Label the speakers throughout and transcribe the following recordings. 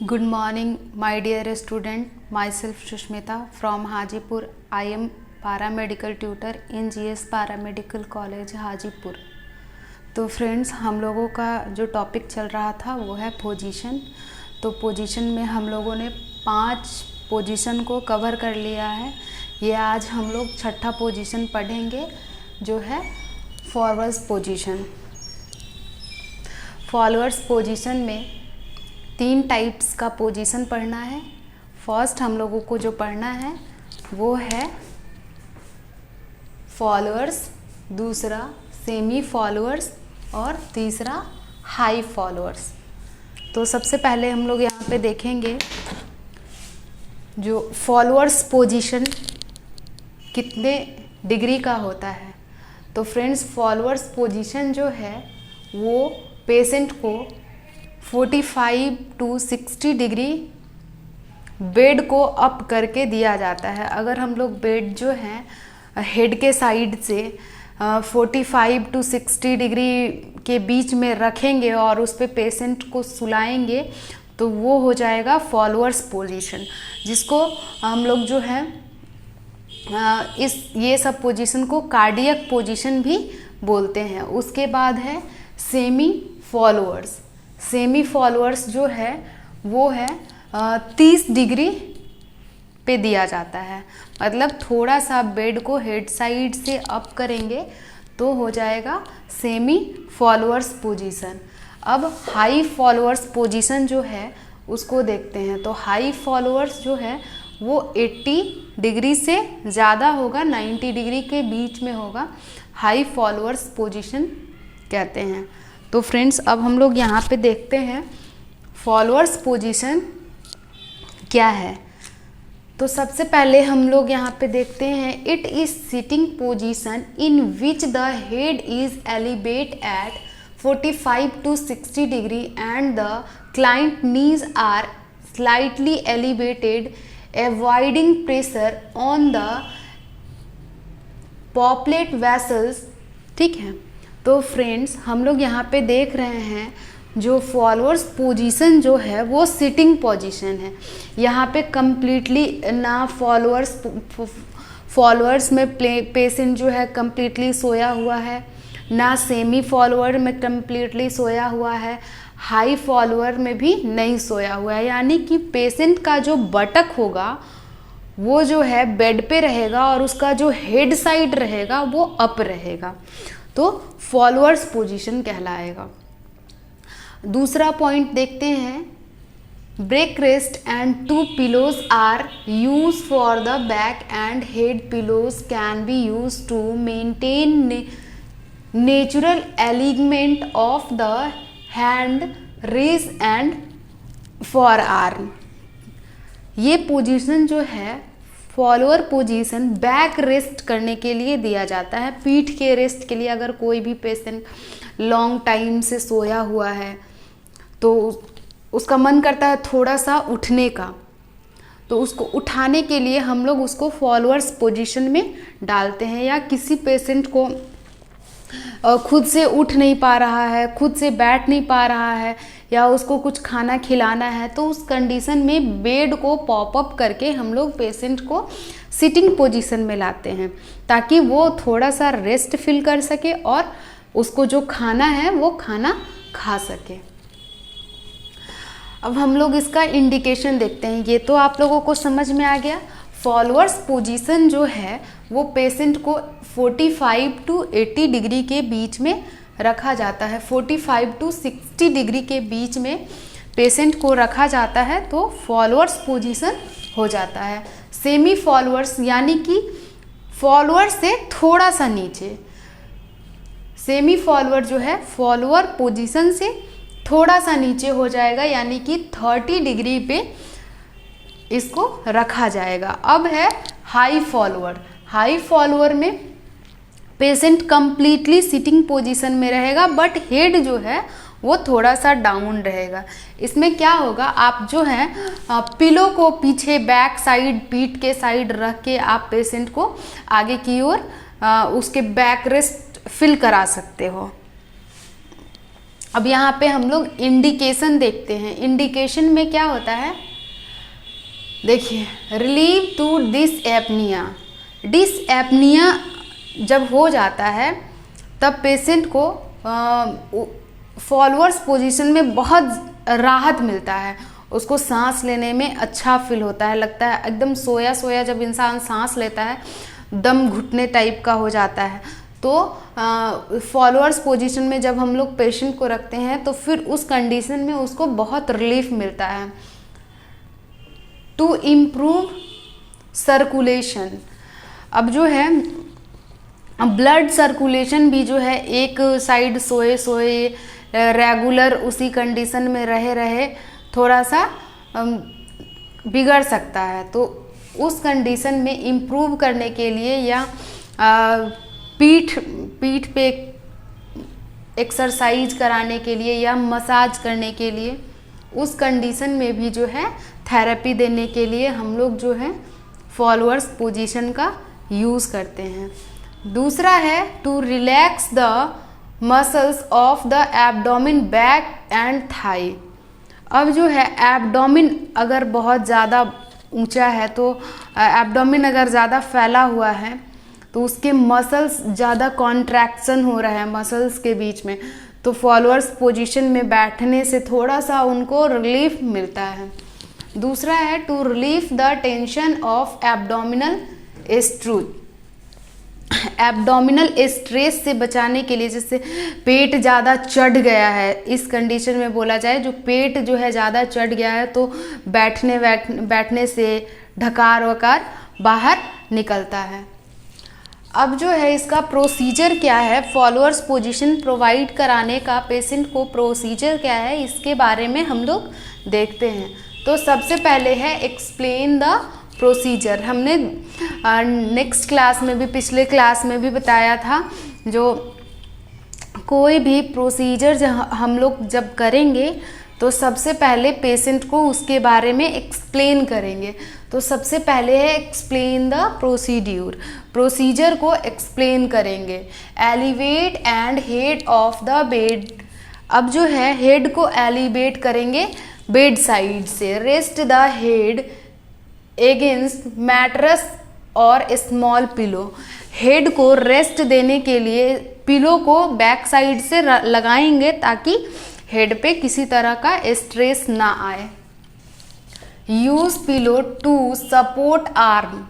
Speaker 1: Good morning, my dear student. Myself Sushmita from Hajipur. I am paramedical tutor in GS Paramedical College Hajipur. तो friends, हम लोगों का जो topic चल रहा था वो है पोजीशन। तो पोजीशन में हम लोगों ने 5 पोजीशन को कवर कर लिया है। ये आज हम लोग छठा पोजीशन पढ़ेंगे जो है फॉरवर्ड पोजीशन। फॉरवर्ड पोजीशन में 3 टाइप्स का पोजीशन पढ़ना है। फर्स्ट हम लोगों को जो पढ़ना है वो है फॉलोअर्स, दूसरा सेमी फॉलोअर्स और तीसरा हाई फॉलोअर्स। तो सबसे पहले हम लोग यहाँ पे देखेंगे जो फॉलोअर्स पोजीशन कितने डिग्री का होता है। तो फ्रेंड्स, फॉलोअर्स पोजीशन जो है वो पेशेंट को 45 to 60 डिग्री बेड को अप करके दिया जाता है। अगर हम लोग बेड जो है हेड के साइड से 45 to 60 डिग्री के बीच में रखेंगे और उस पर पेशेंट को सुलाएंगे तो वो हो जाएगा फॉलोअर्स पोजीशन, जिसको हम लोग जो है ये सब पोजीशन को कार्डियक पोजीशन भी बोलते हैं। उसके बाद है सेमी फॉलोअर्स। सेमी फॉलोअर्स जो है वो है 30 डिग्री पे दिया जाता है, मतलब थोड़ा सा बेड को हेड साइड से अप करेंगे तो हो जाएगा सेमी फॉलोअर्स पोजीशन। अब हाई फॉलोअर्स पोजीशन जो है उसको देखते हैं। तो हाई फॉलोअर्स जो है वो 80 डिग्री से ज़्यादा होगा, 90 डिग्री के बीच में होगा, हाई फॉलोअर्स पोजीशन कहते हैं। तो फ्रेंड्स, अब हम लोग यहाँ पे देखते हैं फॉलोअर्स पोजीशन क्या है। तो सबसे पहले हम लोग यहाँ पे देखते हैं it is sitting position in which the head is elevate at 45 to 60 degree and the client knees are slightly elevated avoiding pressure on the popliteal vessels. ठीक है। तो फ्रेंड्स, हम लोग यहाँ पे देख रहे हैं जो फॉलोअर्स पोजीशन जो है वो सिटिंग पोजीशन है। यहाँ पे कम्प्लीटली ना फॉलोअर्स में पेशेंट जो है कम्प्लीटली सोया हुआ है, ना सेमी फॉलोअर में कम्प्लीटली सोया हुआ है, हाई फॉलोअर में भी नहीं सोया हुआ है। यानी कि पेशेंट का जो बटक होगा वो जो है बेड पे रहेगा और उसका जो हेड साइड रहेगा वो अप रहेगा, तो फॉलोअर्स पोजीशन कहलाएगा। दूसरा पॉइंट देखते हैं, break rest and 2 pillows are use for the back and head pillows can be use to maintain natural alignment of the hand raise and forearm. ये position जो है follower position back rest करने के लिए दिया जाता है, पीठ के रेस्ट के लिए। अगर कोई भी पेशेंट लॉन्ग टाइम से सोया हुआ है तो उसका मन करता है थोड़ा सा उठने का, तो उसको उठाने के लिए हम लोग उसको फॉलोअर्स पोजीशन में डालते हैं। या किसी पेशेंट को खुद से उठ नहीं पा रहा है, खुद से बैठ नहीं पा रहा है, या उसको कुछ खाना खिलाना है, तो उस कंडीशन में बेड को पॉप अप करके हम लोग पेशेंट को सिटिंग पोजीशन में लाते हैं ताकि वो थोड़ा सा रेस्ट फील कर सके और उसको जो खाना है वो खाना खा सके। अब हम लोग इसका इंडिकेशन देखते हैं। ये तो आप लोगों को समझ में आ गया। फॉलोअर्स पोजीशन जो है वो पेशेंट को 45 to 80 डिग्री के बीच में रखा जाता है। 45 to 60 डिग्री के बीच में पेशेंट को रखा जाता है तो फॉलोअर्स पोजीशन हो जाता है। सेमी फॉलोअर्स यानी कि फॉलोअर से थोड़ा सा नीचे, सेमी फॉलोअर जो है फॉलोअर पोजीशन से थोड़ा सा नीचे हो जाएगा, यानी कि 30 डिग्री पे इसको रखा जाएगा। अब है हाई फॉलोअर। हाई फॉलोअर में पेशेंट कंप्लीटली सिटिंग पोजीशन में रहेगा बट हेड जो है वो थोड़ा सा डाउन रहेगा। इसमें क्या होगा, आप जो है पिलो को पीछे बैक साइड पीठ के साइड रख के आप पेशेंट को आगे की ओर उसके बैक रेस्ट फिल करा सकते हो। अब यहाँ पे हम लोग इंडिकेशन देखते हैं। इंडिकेशन में क्या होता है, देखिए, रिलीव टू डिसएपनिया। डिसएपनिया जब हो जाता है तब पेशेंट को फॉलोअर्स पोजीशन में बहुत राहत मिलता है, उसको सांस लेने में अच्छा फील होता है, लगता है एकदम सोया सोया। जब इंसान सांस लेता है दम घुटने टाइप का हो जाता है। तो फॉलोअर्स पोजीशन में जब हम लोग पेशेंट को रखते हैं तो फिर उस कंडीशन में उसको बहुत रिलीफ मिलता है। टू इम्प्रूव सर्कुलेशन, अब जो है ब्लड सर्कुलेशन भी जो है एक साइड सोए सोए रेगुलर उसी कंडीशन में रहे थोड़ा सा बिगड़ सकता है। तो उस कंडीशन में इम्प्रूव करने के लिए या पीठ पे एक्सरसाइज कराने के लिए या मसाज करने के लिए, उस कंडीशन में भी जो है थेरेपी देने के लिए हम लोग जो है फॉलोअर्स पोजीशन का यूज़ करते हैं। दूसरा है to relax the muscles of the abdomen, back and thigh. अब जो है एब्डोमेन अगर बहुत ज़्यादा ऊंचा है तो एब्डोमेन अगर ज़्यादा फैला हुआ है तो उसके मसल्स ज़्यादा कॉन्ट्रैक्शन हो रहा है मसल्स के बीच में, तो फॉलोअर्स पोजीशन में बैठने से थोड़ा सा उनको रिलीफ मिलता है। दूसरा है to relieve the tension of abdominal stress. Abdominal stress से बचाने के लिए, जैसे पेट ज़्यादा चढ़ गया है, इस कंडीशन में बोला जाए जो पेट जो है ज़्यादा चढ़ गया है तो बैठने से ढकार वकार बाहर निकलता है। अब जो है इसका प्रोसीजर क्या है, फॉलोअर्स पोजीशन प्रोवाइड कराने का पेशेंट को प्रोसीजर क्या है, इसके बारे में हम लोग देखते हैं। तो सबसे पहले है एक्सप्लेन द प्रोसीजर। हमने नेक्स्ट क्लास में भी, पिछले क्लास में भी बताया था, जो कोई भी प्रोसीजर हम लोग जब करेंगे तो सबसे पहले पेशेंट को उसके बारे में एक्सप्लेन करेंगे। तो सबसे पहले है एक्सप्लेन द प्रोसीड्यूर, प्रोसीजर को एक्सप्लेन करेंगे। Elevate and head of the bed, अब जो है हेड को एलिवेट करेंगे बेड साइड से। Rest the head against mattress और स्मॉल पिलो, हेड को रेस्ट देने के लिए पिलो को बैक साइड से लगाएंगे ताकि हेड पे किसी तरह का स्ट्रेस ना आए। Use pillow to support arm,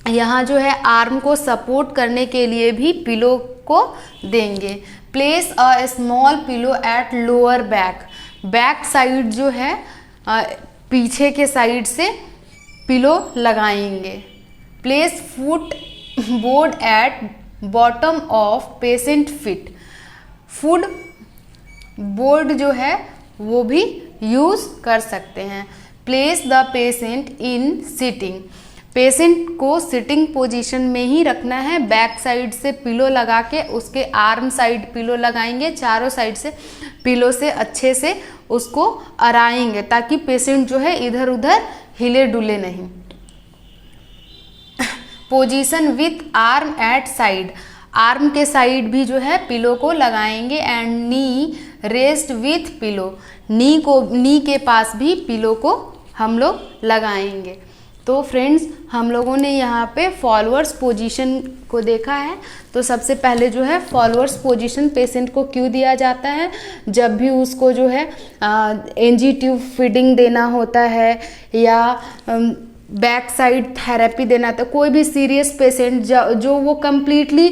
Speaker 1: यहाँ जो है आर्म को सपोर्ट करने के लिए भी पिलो को देंगे। Place a small pillow at lower back, back side जो है पीछे के साइड से पिलो लगाएंगे। Place foot board at bottom of patient fit, foot board जो है वो भी यूज़ कर सकते हैं। Place the patient in sitting, patient को सिटिंग पोजीशन में ही रखना है। बैक साइड से पिलो लगा के उसके आर्म साइड पिलो लगाएंगे, चारों साइड से पिलो से अच्छे से उसको अराएंगे ताकि पेशेंट जो है इधर उधर हिले डुले नहीं। Position with arm at side, arm के साइड भी जो है पिलो को लगाएंगे। And knee rest with pillow, knee के पास भी पिलो को हम लोग लगाएंगे। तो फ्रेंड्स, हम लोगों ने यहाँ पे फॉलोअर्स पोजीशन को देखा है। तो सबसे पहले जो है फॉलोअर्स पोजीशन पेशेंट को क्यों दिया जाता है, जब भी उसको जो है एनजी ट्यूब फीडिंग देना होता है या बैक साइड थेरेपी देना, तो कोई भी सीरियस पेशेंट जो वो कम्प्लीटली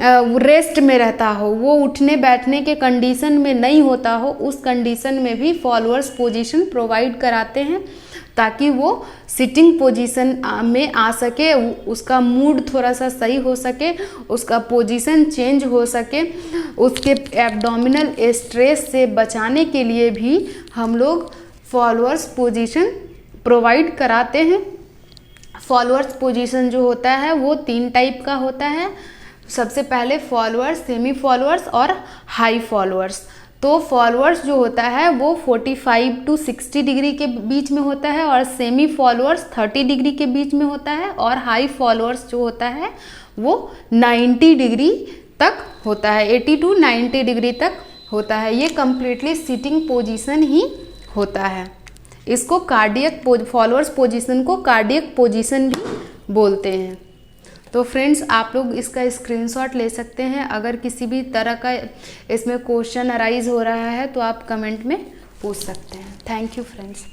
Speaker 1: रेस्ट में रहता हो, वो उठने बैठने के कंडीशन में नहीं होता हो, उस कंडीशन में भी फॉलोअर्स पोजीशन प्रोवाइड कराते हैं ताकि वो सिटिंग पोजीशन में आ सके, उसका मूड थोड़ा सा सही हो सके, उसका पोजीशन चेंज हो सके। उसके एब्डोमिनल स्ट्रेस से बचाने के लिए भी हम लोग फॉलोअर्स पोजीशन प्रोवाइड कराते हैं। फॉलोअर्स पोजीशन जो होता है वो 3 टाइप का होता है। सबसे पहले फॉलोअर्स, सेमी फॉलोअर्स और हाई फॉलोअर्स। तो फॉलोअर्स जो होता है वो 45 to 60 डिग्री के बीच में होता है और सेमी फॉलोअर्स 30 डिग्री के बीच में होता है और हाई फॉलोअर्स जो होता है वो 90 डिग्री तक होता है, 80 to 90 डिग्री तक होता है, ये कम्प्लीटली सिटिंग पोजीशन ही होता है। इसको कार्डियक फॉलोअर्स पोजीशन को कार्डियक पोजीशन भी बोलते हैं। तो फ्रेंड्स आप लोग इसका स्क्रीनशॉट ले सकते हैं। अगर किसी भी तरह का इसमें क्वेश्चन अराइज हो रहा है तो आप कमेंट में पूछ सकते हैं। Thank you friends.